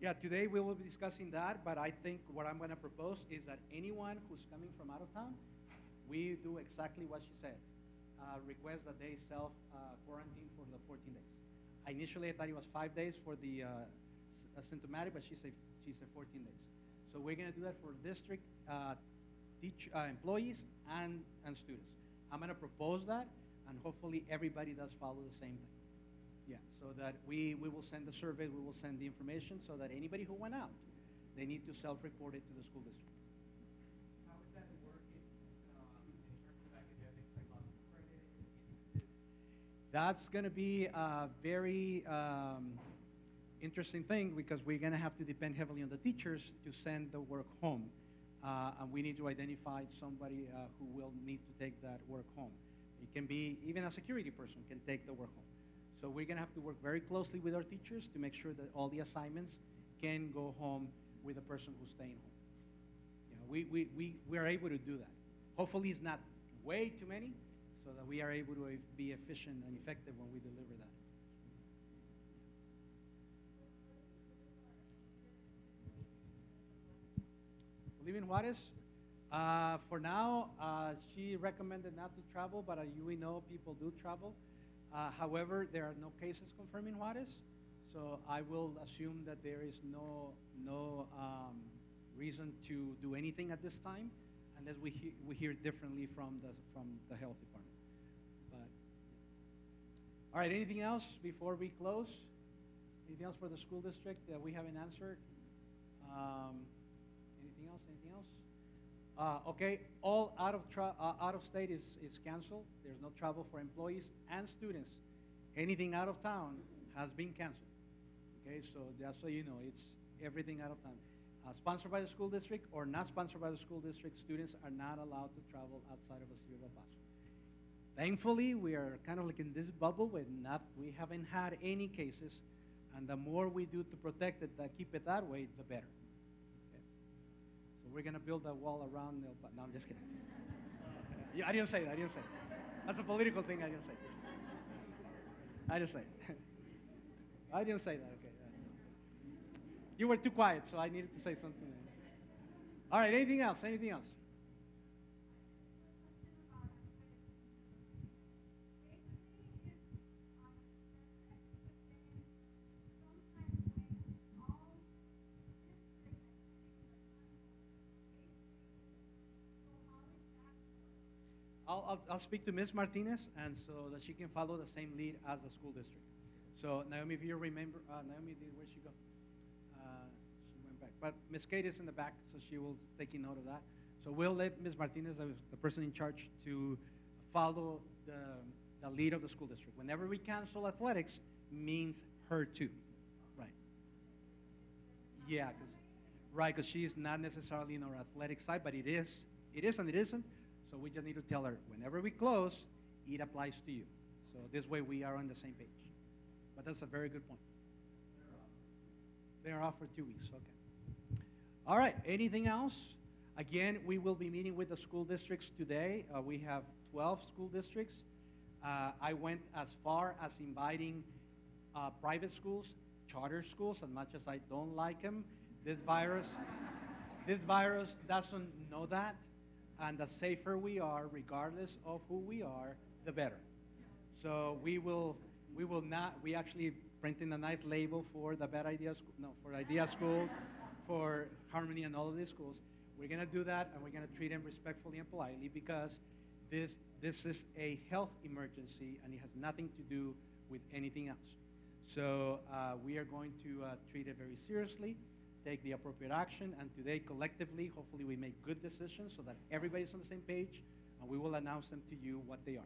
Yeah, today we will be discussing that, but I think what I'm going to propose is that anyone who's coming from out of town, we do exactly what she said. Request that they self-quarantine for the 14 days. Initially, I thought it was 5 days for the asymptomatic, but she said 14 days. So we're going to do that for district employees and students. I'm going to propose that, and hopefully everybody does follow the same thing. Yeah, so that we will send the survey, we will send the information, so that anybody who went out, they need to self-report it to the school district. How would that work in terms of academics, like loss of credit? That's going to be a very interesting thing because we're going to have to depend heavily on the teachers to send the work home. And we need to identify somebody who will need to take that work home. It can be even a security person can take the work home. So we're going to have to work very closely with our teachers to make sure that all the assignments can go home with the person who's staying home. You know, we are able to do that. Hopefully it's not way too many, so that we are able to be efficient and effective when we deliver that. Live in Juarez? For now, she recommended not to travel, but we know people do travel. However, there are no cases confirmed in Juarez, so I will assume that there is no reason to do anything at this time, unless we hear differently from the health department. But all right, anything else before we close? Anything else for the school district that we haven't answered? Anything else? Anything else? Okay, all out of state is canceled. There's no travel for employees and students. Anything out of town has been canceled. Okay, so just so you know, it's everything out of town. Sponsored by the school district or not sponsored by the school district, students are not allowed to travel outside of the city of El Paso. Thankfully, we are kind of like in this bubble where we haven't had any cases, And the more we do to protect it, keep it that way, the better. Okay? So we're going to build a wall around the, no, I'm just kidding. Yeah, I didn't say that. I didn't say that. That's a political thing. I didn't say that. I didn't say it. I didn't say that. Okay. You were too quiet, so I needed to say something. All right. Anything else? Anything else? I'll speak to Ms. Martinez, and so that she can follow the same lead as the school district. So Naomi, if you remember, Naomi, where'd she go? She went back. But Ms. Kate is in the back, so she will take note of that. So we'll let Ms. Martinez, the person in charge, to follow the lead of the school district. Whenever we cancel athletics, means her too, right? Yeah, because she's not necessarily in our athletic side, but it is and it isn't. So we just need to tell her, whenever we close, it applies to you. So this way we are on the same page. But that's a very good point. They're off for 2 weeks, okay. All right, anything else? Again, we will be meeting with the school districts today. We have 12 school districts. I went as far as inviting private schools, charter schools, as much as I don't like them. This virus doesn't know that. And the safer we are, regardless of who we are, the better. So we actually printing a nice label for the Bad Idea School, no, for Idea School, for Harmony and all of these schools. We're gonna do that, and we're gonna treat them respectfully and politely, because this is a health emergency, and it has nothing to do with anything else. So we are going to treat it very seriously, take the appropriate action, and today collectively, hopefully we make good decisions so that everybody's on the same page, and we will announce them to you what they are.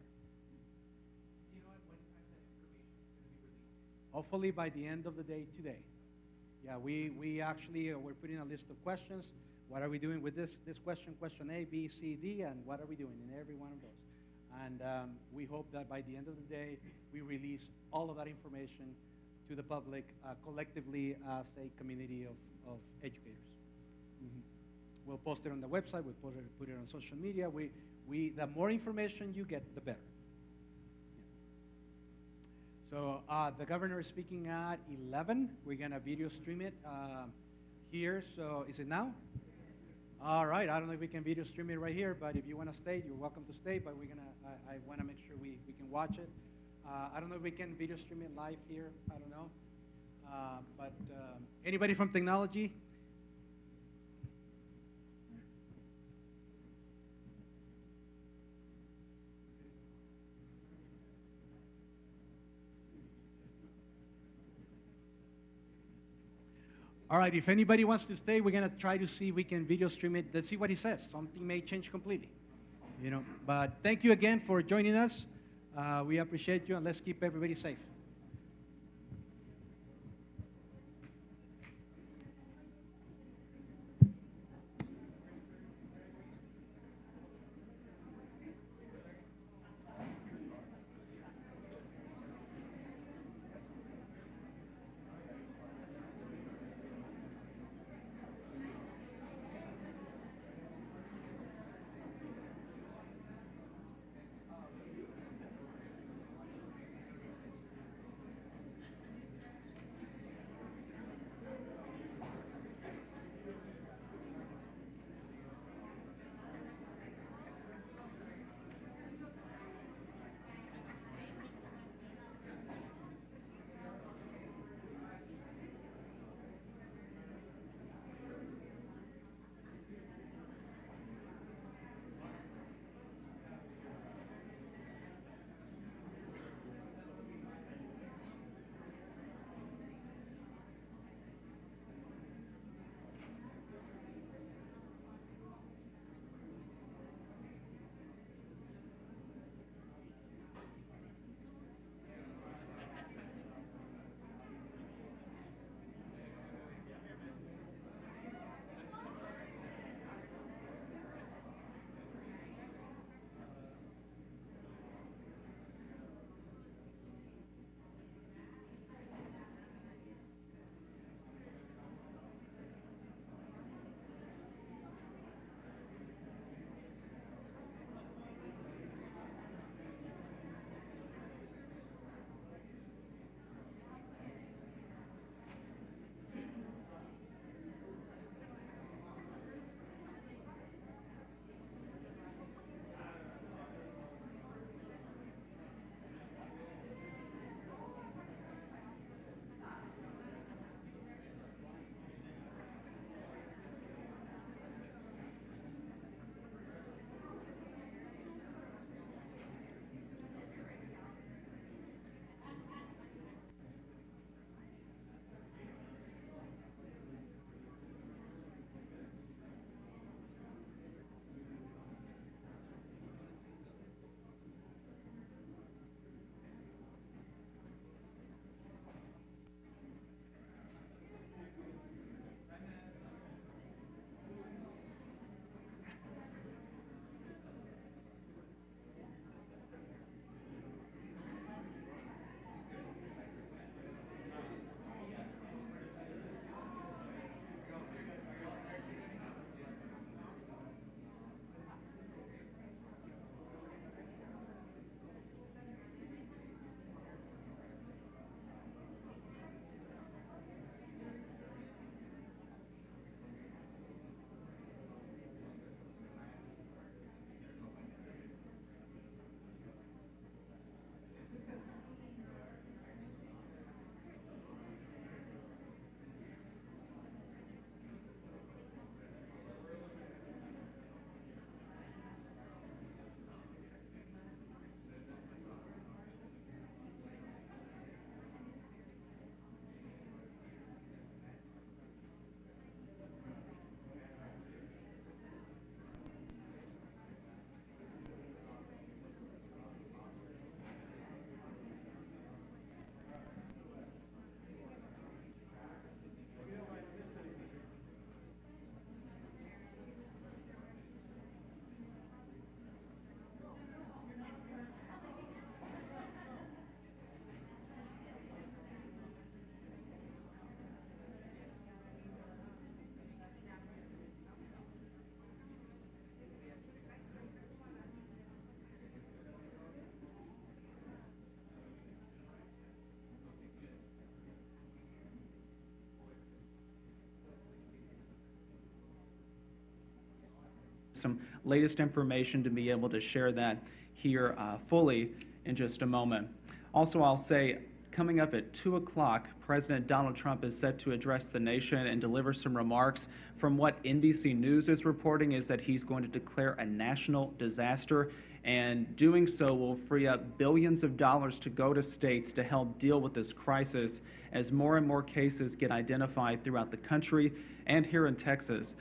Do you know at what time that information is going to be released? Hopefully by the end of the day today. Yeah, we actually, we're putting a list of questions. What are we doing with this question A, B, C, D, and what are we doing in every one of those? And we hope that by the end of the day, we release all of that information to the public collectively as a community of educators. Mm-hmm. We'll post it on the website. We'll put it on social media. The more information you get, the better. Yeah. So the governor is speaking at 11. We're going to video stream it here. So is it now? All right. I don't know if we can video stream it right here, but if you want to stay, you're welcome to stay. But I want to make sure we can watch it. I don't know if we can video stream it live here. I don't know. But anybody from technology? All right, if anybody wants to stay, we're going to try to see if we can video stream it. Let's see what he says. Something may change completely, you know. But thank you again for joining us. We appreciate you, and let's keep everybody safe. some latest information to be able to share that here fully in just a moment. Also, I'll say, coming up at 2 o'clock, President Donald Trump is set to address the nation and deliver some remarks. From what NBC News is reporting is that he's going to declare a national disaster, and doing so will free up billions of dollars to go to states to help deal with this crisis as more and more cases get identified throughout the country and here in Texas.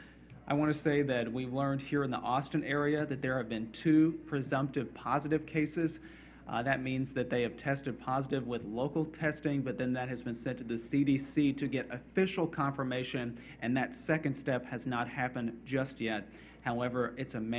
I want to say that we've learned here in the Austin area that there have been 2 presumptive positive cases. That means that they have tested positive with local testing, but then that has been sent to the CDC to get official confirmation, and that second step has not happened just yet. However, it's a